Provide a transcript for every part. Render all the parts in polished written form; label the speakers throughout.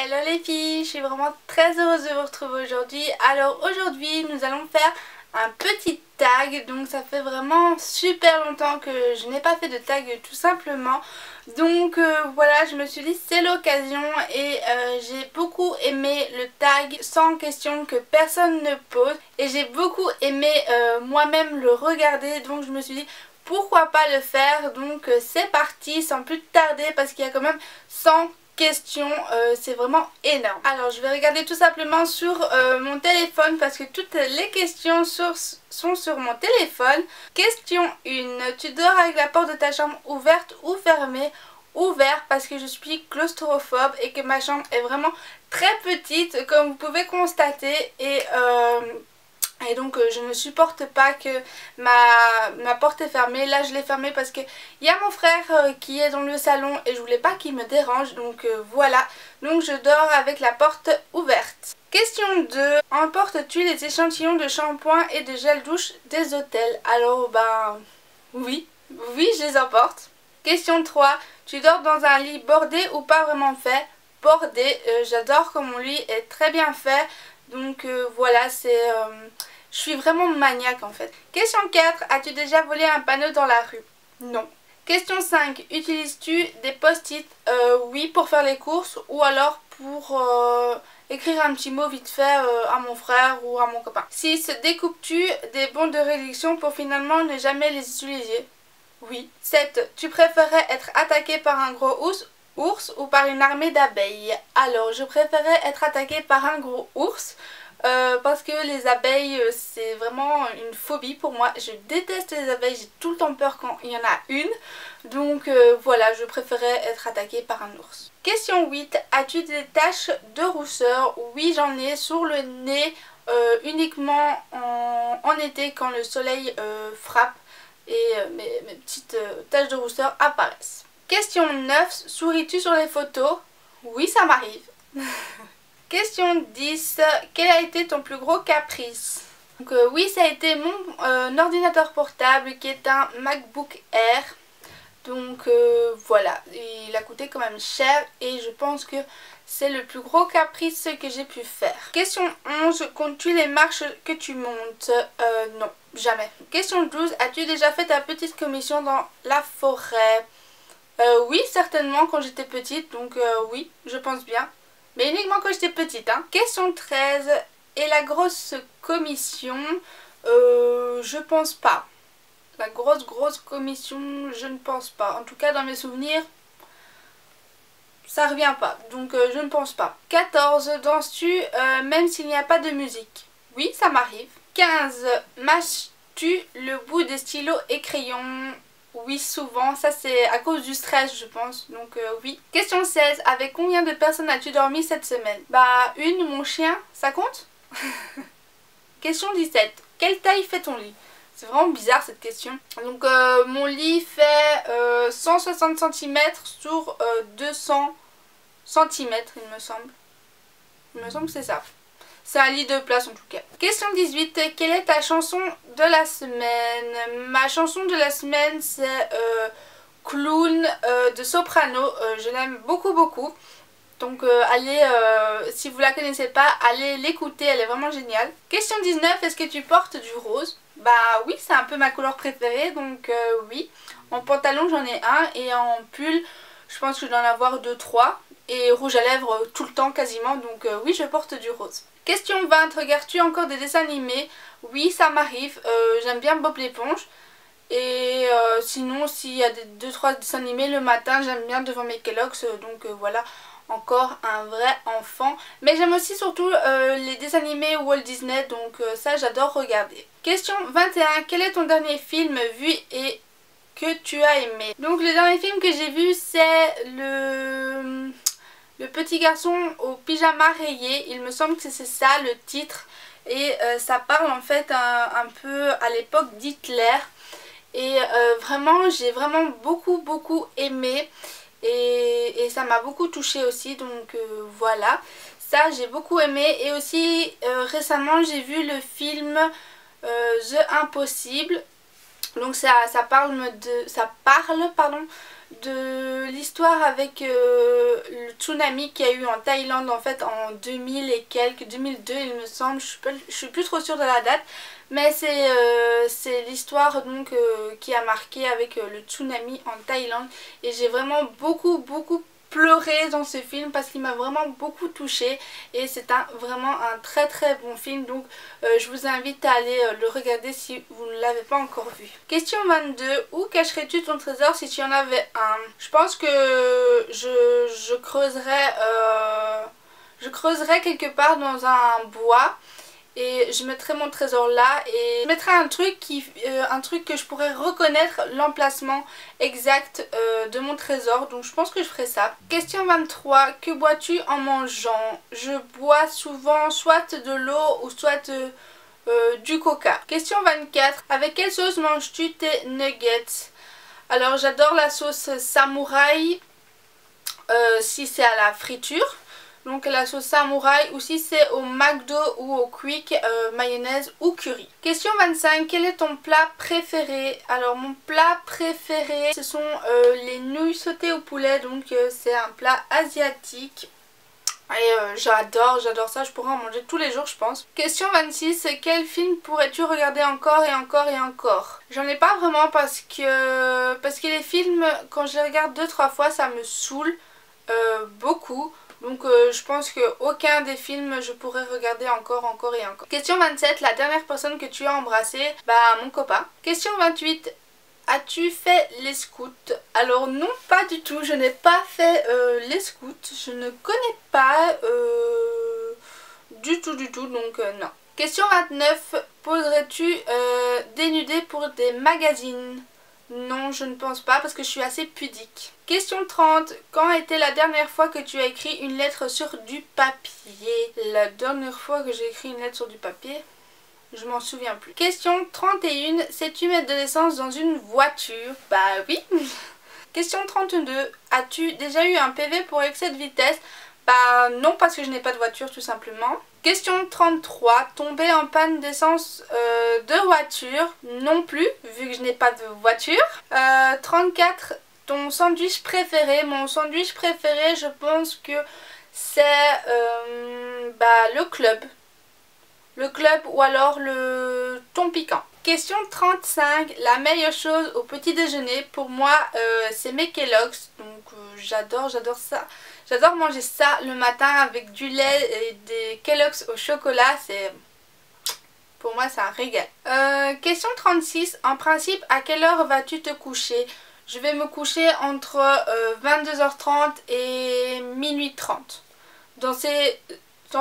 Speaker 1: Hello les filles, je suis vraiment très heureuse de vous retrouver aujourd'hui. Alors aujourd'hui nous allons faire un petit tag, donc ça fait vraiment super longtemps que je n'ai pas fait de tag tout simplement. Donc voilà, je me suis dit c'est l'occasion et j'ai beaucoup aimé le tag sans question que personne ne pose. Et j'ai beaucoup aimé moi-même le regarder, donc je me suis dit pourquoi pas le faire. Donc c'est parti sans plus tarder parce qu'il y a quand même 100 questions, c'est vraiment énorme. Alors je vais regarder tout simplement sur mon téléphone parce que toutes les questions sont sur mon téléphone. Question 1. Tu dors avec la porte de ta chambre ouverte ou fermée? Ouverte parce que je suis claustrophobe et que ma chambre est vraiment très petite comme vous pouvez constater et donc je ne supporte pas que ma porte est fermée. Là je l'ai fermée parce qu'il y a mon frère qui est dans le salon et je voulais pas qu'il me dérange. Donc voilà, donc je dors avec la porte ouverte. Question 2. Emportes-tu les échantillons de shampoing et de gel douche des hôtels? Alors oui, je les emporte. Question 3. Tu dors dans un lit bordé ou pas vraiment fait? Bordé, j'adore quand mon lit est très bien fait. Donc voilà, je suis vraiment maniaque en fait. Question 4. As-tu déjà volé un panneau dans la rue? Non. Question 5. Utilises-tu des post-it? Oui, pour faire les courses ou alors pour écrire un petit mot vite fait à mon frère ou à mon copain. 6. Découpes-tu des bons de réduction pour finalement ne jamais les utiliser? Oui. 7. Tu préférais être attaqué par un gros ours ou par une armée d'abeilles? Alors, je préférais être attaquée par un gros ours parce que les abeilles, c'est vraiment une phobie pour moi. Je déteste les abeilles, j'ai tout le temps peur quand il y en a une. Donc voilà, je préférais être attaquée par un ours. Question 8. As-tu des taches de rousseur? Oui, j'en ai sur le nez uniquement en été quand le soleil frappe. Et mes petites taches de rousseur apparaissent. Question 9. Souris-tu sur les photos? Oui, ça m'arrive. Question 10. Quel a été ton plus gros caprice? Donc oui, ça a été mon ordinateur portable qui est un MacBook Air. Donc voilà, il a coûté quand même cher et je pense que c'est le plus gros caprice que j'ai pu faire. Question 11. Comptes-tu les marches que tu montes? Non, jamais. Question 12. As-tu déjà fait ta petite commission dans la forêt? Oui, certainement quand j'étais petite, donc oui, je pense bien. Mais uniquement quand j'étais petite, hein. Question 13. Et la grosse commission? Je pense pas. La grosse commission, je ne pense pas. En tout cas, dans mes souvenirs, ça revient pas. Donc, je ne pense pas. 14. Danses-tu même s'il n'y a pas de musique? Oui, ça m'arrive. 15. Mâches-tu le bout des stylos et crayons? Oui, souvent. Ça, c'est à cause du stress, je pense. Donc, oui. Question 16. Avec combien de personnes as-tu dormi cette semaine? Bah, une, mon chien. Ça compte? Question 17. Quelle taille fait ton lit? C'est vraiment bizarre cette question. Donc mon lit fait 160 cm sur 200 cm il me semble. Il me semble que c'est ça. C'est un lit de place en tout cas. Question 18. Quelle est ta chanson de la semaine? Ma chanson de la semaine c'est Clown de Soprano. Je l'aime beaucoup. Donc allez, si vous la connaissez pas, allez l'écouter, elle est vraiment géniale. Question 19, est-ce que tu portes du rose? Bah oui, c'est un peu ma couleur préférée, donc oui. En pantalon j'en ai un et en pull, je pense que je dois en avoir 2-3. Et rouge à lèvres tout le temps quasiment, donc oui, je porte du rose. Question 20, regardes-tu encore des dessins animés? Oui, ça m'arrive, j'aime bien Bob l'éponge. Et sinon, s'il y a 2-3 dessins animés le matin, j'aime bien devant mes Kellogg's, donc voilà. Encore un vrai enfant. Mais j'aime aussi surtout les dessins animés Walt Disney, donc ça j'adore regarder. Question 21. Quel est ton dernier film vu et que tu as aimé? Donc le dernier film que j'ai vu c'est le petit garçon au pyjama rayé. Il me semble que c'est ça le titre. Et ça parle en fait un peu à l'époque d'Hitler. Et vraiment j'ai vraiment beaucoup aimé. Et ça m'a beaucoup touchée aussi, donc voilà, ça j'ai beaucoup aimé. Et aussi récemment j'ai vu le film The Impossible. Donc ça parle de l'histoire avec le tsunami qu'il y a eu en Thaïlande en fait en 2000 et quelques, 2002 il me semble, je suis plus trop sûre de la date, mais c'est l'histoire donc qui a marqué avec le tsunami en Thaïlande, et j'ai vraiment beaucoup pleuré dans ce film parce qu'il m'a vraiment beaucoup touchée, et c'est vraiment un très bon film, donc je vous invite à aller le regarder si vous ne l'avez pas encore vu. Question 22. Où cacherais-tu ton trésor si tu en avais un? Je pense que je creuserais quelque part dans un bois et je mettrai mon trésor là, et je mettrai un truc que je pourrais reconnaître l'emplacement exact de mon trésor, donc je pense que je ferai ça. Question 23. Que bois-tu en mangeant? Je bois souvent soit de l'eau ou soit du coca. Question 24. Avec quelle sauce manges-tu tes nuggets? Alors j'adore la sauce samouraï si c'est à la friture. Donc la sauce samouraï, ou si c'est au McDo ou au Quick, mayonnaise ou curry. Question 25. Quel est ton plat préféré? Alors mon plat préféré, ce sont les nouilles sautées au poulet. Donc c'est un plat asiatique. Et j'adore ça, je pourrais en manger tous les jours je pense. Question 26. Quel film pourrais-tu regarder encore et encore et encore? J'en ai pas vraiment parce que les films, quand je les regarde 2-3 fois, ça me saoule beaucoup. Donc je pense qu'aucun des films je pourrais regarder encore et encore. Question 27. La dernière personne que tu as embrassée? Bah mon copain. Question 28. As-tu fait les scouts? Alors non, pas du tout, je n'ai pas fait les scouts, je ne connais pas du tout, donc non. Question 29. Poserais-tu dénudé pour des magazines? Non, je ne pense pas parce que je suis assez pudique. Question 30. Quand était la dernière fois que tu as écrit une lettre sur du papier? La dernière fois que j'ai écrit une lettre sur du papier, je m'en souviens plus. Question 31. Sais-tu mettre de l'essence dans une voiture? Bah oui. Question 32. As-tu déjà eu un PV pour excès de vitesse? Bah non, parce que je n'ai pas de voiture tout simplement. Question 33. Tomber en panne d'essence de voiture? Non plus, vu que je n'ai pas de voiture. 34. Ton sandwich préféré? Mon sandwich préféré, je pense que c'est le club. Le club ou alors le thon piquant. Question 35. La meilleure chose au petit déjeuner pour moi c'est mes Kellogg's. Donc j'adore ça. J'adore manger ça le matin avec du lait et des Kellogg's au chocolat. Pour moi c'est un régal. Question 36. En principe à quelle heure vas-tu te coucher? Je vais me coucher entre 22h30 et minuit 30. Dans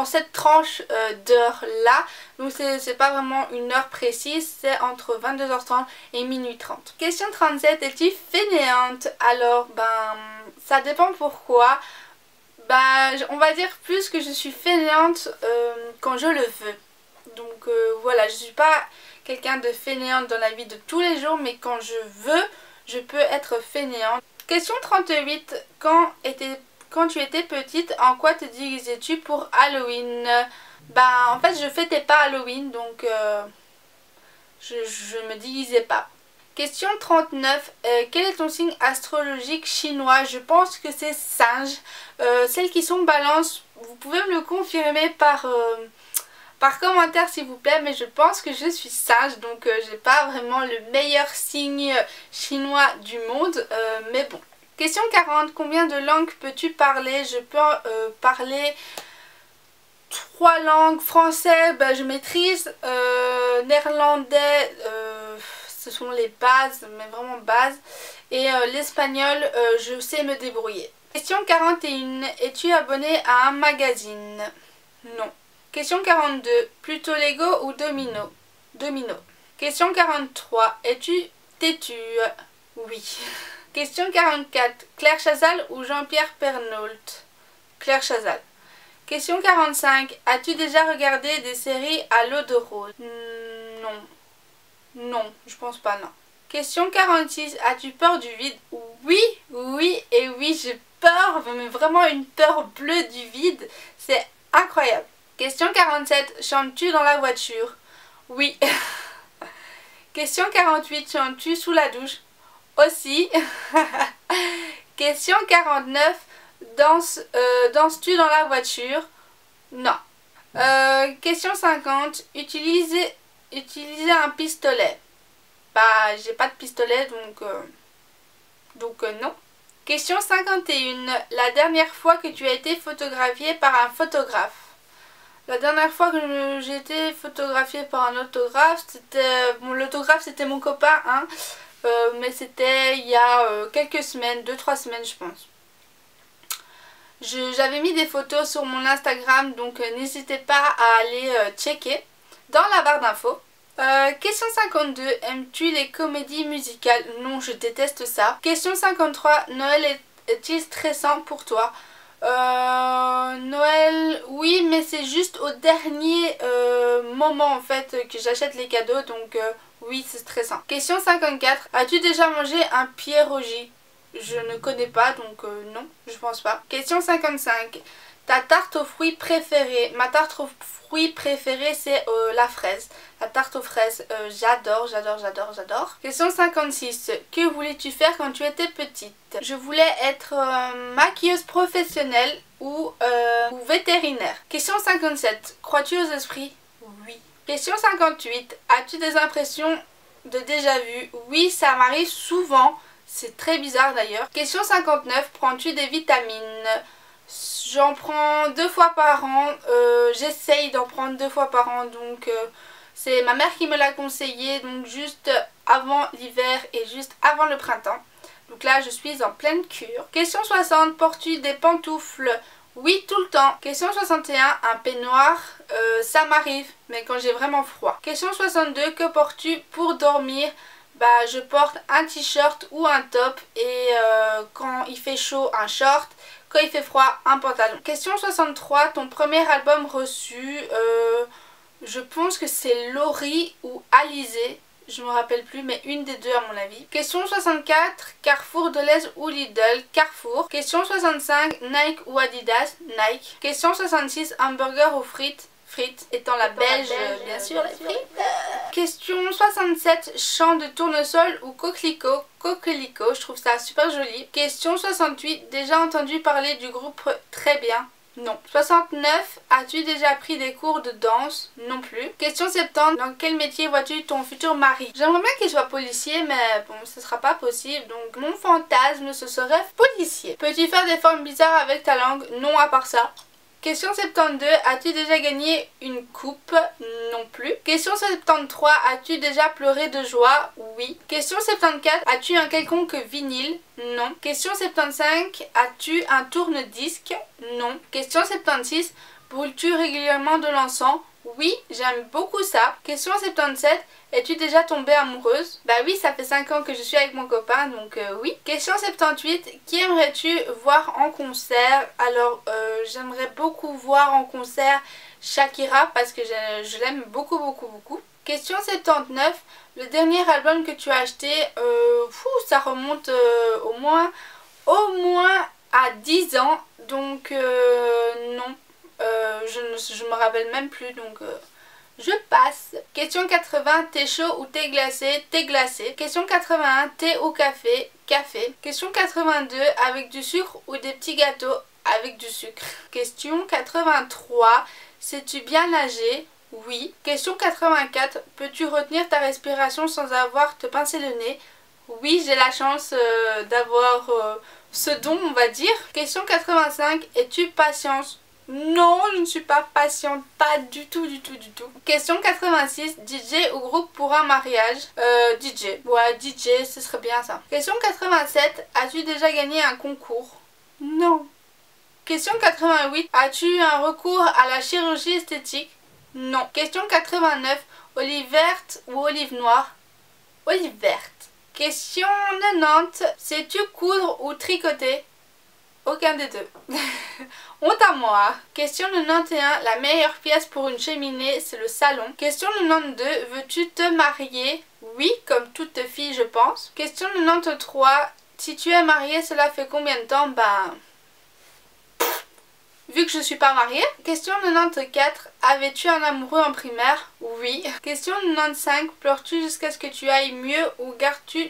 Speaker 1: cette tranche d'heure là, donc c'est pas vraiment une heure précise, c'est entre 22h30 et minuit 30. Question 37. Es-tu fainéante? Alors ça dépend pourquoi. On va dire plus que je suis fainéante quand je le veux. Donc voilà, je suis pas quelqu'un de fainéante dans la vie de tous les jours, mais quand je veux, je peux être fainéante. Question 38. Quand tu étais petite, en quoi te déguisais-tu pour Halloween? En fait je fêtais pas Halloween, donc je me déguisais pas. Question 39. Quel est ton signe astrologique chinois? Je pense que c'est singe. Celles qui sont balance, vous pouvez me le confirmer par commentaire s'il vous plaît, mais je pense que je suis singe, donc j'ai pas vraiment le meilleur signe chinois du monde, mais bon. Question 40. Combien de langues peux-tu parler? Je peux parler 3 langues. Français, je maîtrise. Néerlandais, ce sont les bases, mais vraiment bases. Et l'espagnol, je sais me débrouiller. Question 41. Es-tu abonné à un magazine? Non. Question 42. Plutôt Lego ou Domino? Domino. Question 43. Es-tu têtue? Oui. Question 44. Claire Chazal ou Jean-Pierre Pernaut? Claire Chazal. Question 45. As-tu déjà regardé des séries à l'eau de rose? Non. Non, je pense pas, non. Question 46. As-tu peur du vide? Oui, oui et oui, j'ai peur, mais vraiment une peur bleue du vide. C'est incroyable. Question 47. Chantes-tu dans la voiture? Oui. Question 48. Chantes-tu sous la douche? Aussi. Question 49. Danses-tu dans la voiture? Non. Question 50. Utiliser un pistolet. Bah, j'ai pas de pistolet, donc non. Question 51. La dernière fois que tu as été photographiée par un photographe? La dernière fois que j'ai été photographiée par un autographe, c'était... Bon, l'autographe, c'était mon copain, hein. Mais c'était il y a quelques semaines, 2-3 semaines, je pense. J'avais mis des photos sur mon Instagram, donc n'hésitez pas à aller checker dans la barre d'infos. Question 52. Aimes-tu les comédies musicales? Non, je déteste ça. Question 53. Noël est-il stressant pour toi? Noël, oui, mais c'est juste au dernier moment en fait que j'achète les cadeaux, donc oui, c'est stressant. Question 54. As-tu déjà mangé un pierogi? Je ne connais pas, donc non, je pense pas. Question 55. Ta tarte aux fruits préférée? Ma tarte aux fruits préférée, c'est la fraise. La tarte aux fraises, j'adore. Question 56. Que voulais-tu faire quand tu étais petite? Je voulais être maquilleuse professionnelle ou vétérinaire. Question 57. Crois-tu aux esprits? Oui. Question 58. As-tu des impressions de déjà-vu? Oui, ça m'arrive souvent. C'est très bizarre d'ailleurs. Question 59. Prends-tu des vitamines? J'en prends 2 fois par an. J'essaye d'en prendre 2 fois par an. Donc c'est ma mère qui me l'a conseillé. Donc juste avant l'hiver et juste avant le printemps. Donc là je suis en pleine cure. Question 60. Portes-tu des pantoufles? Oui, tout le temps. Question 61. Un peignoir? Ça m'arrive, mais quand j'ai vraiment froid. Question 62. Que portes-tu pour dormir? Bah, je porte un t-shirt ou un top et quand il fait chaud, un short. Quand il fait froid, un pantalon. Question 63. Ton premier album reçu? Je pense que c'est Laurie ou Alizé. Je me rappelle plus, mais une des deux à mon avis. Question 64. Carrefour, Delhaize ou Lidl? Carrefour. Question 65. Nike ou Adidas? Nike. Question 66. Hamburger ou frites? Frites, étant la belge, bien sûr, les frites. Question 67, chant de tournesol ou coquelicot? Coquelicot, je trouve ça super joli. Question 68, déjà entendu parler du groupe Très Bien? Non. 69, as-tu déjà pris des cours de danse? Non plus. Question 70, dans quel métier vois-tu ton futur mari? J'aimerais bien qu'il soit policier, mais bon, ce sera pas possible. Donc mon fantasme, ce serait policier. Peux-tu faire des formes bizarres avec ta langue? Non, à part ça. Question 72, as-tu déjà gagné une coupe? Non plus. Question 73, as-tu déjà pleuré de joie? Oui. Question 74, as-tu un quelconque vinyle? Non. Question 75, as-tu un tourne-disque? Non. Question 76, brûles-tu régulièrement de l'encens? Oui, j'aime beaucoup ça. Question 77, es-tu déjà tombée amoureuse? Bah oui, ça fait 5 ans que je suis avec mon copain, donc oui. Question 78, qui aimerais-tu voir en concert? Alors, j'aimerais beaucoup voir en concert Shakira parce que je l'aime beaucoup. Question 79, le dernier album que tu as acheté, ça remonte au moins à 10 ans, donc non. Je me rappelle même plus, donc je passe. Question 80, thé chaud ou thé glacé? Thé glacé. Question 81, thé ou café? Café. Question 82, avec du sucre ou des petits gâteaux? Avec du sucre. Question 83, sais-tu bien nager? Oui. Question 84, peux-tu retenir ta respiration sans avoir te pincer le nez? Oui, j'ai la chance d'avoir ce don, on va dire. Question 85, es-tu patiente? Non, je ne suis pas patiente, pas du tout. Question 86, DJ ou groupe pour un mariage? DJ. Ouais, DJ, ce serait bien ça. Question 87, as-tu déjà gagné un concours? Non. Question 88, as-tu eu un recours à la chirurgie esthétique? Non. Question 89, olive verte ou olive noire? Olive verte. Question 90, sais-tu coudre ou tricoter? Aucun des deux. Honte à moi. Question 91, la meilleure pièce pour une cheminée, c'est le salon. Question 92, veux-tu te marier? Oui, comme toute fille, je pense. Question 93, si tu es mariée, cela fait combien de temps? Ben, vu que je suis pas mariée. Question 94, avais-tu un amoureux en primaire? Oui. Question 95, pleures-tu jusqu'à ce que tu ailles mieux ou gardes-tu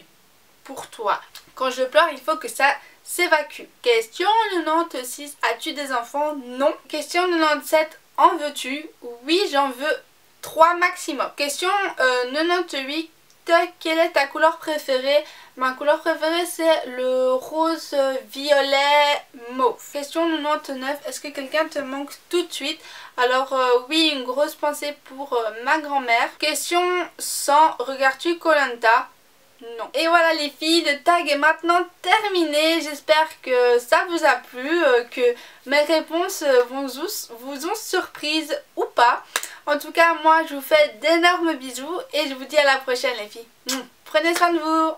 Speaker 1: pour toi? Quand je pleure, il faut que ça s'évacue. Question 96, as-tu des enfants? Non. Question 97, en veux-tu? Oui, j'en veux 3 maximum. Question 98, quelle est ta couleur préférée? Ma couleur préférée c'est le rose violet mauve. Question 99, est-ce que quelqu'un te manque tout de suite? Alors oui, une grosse pensée pour ma grand-mère. Question 100, regardes-tu Koh Lanta? Non. Et voilà les filles, le tag est maintenant terminé. J'espère que ça vous a plu, que mes réponses vous ont surprise ou pas. En tout cas, moi je vous fais d'énormes bisous et je vous dis à la prochaine les filles. Prenez soin de vous.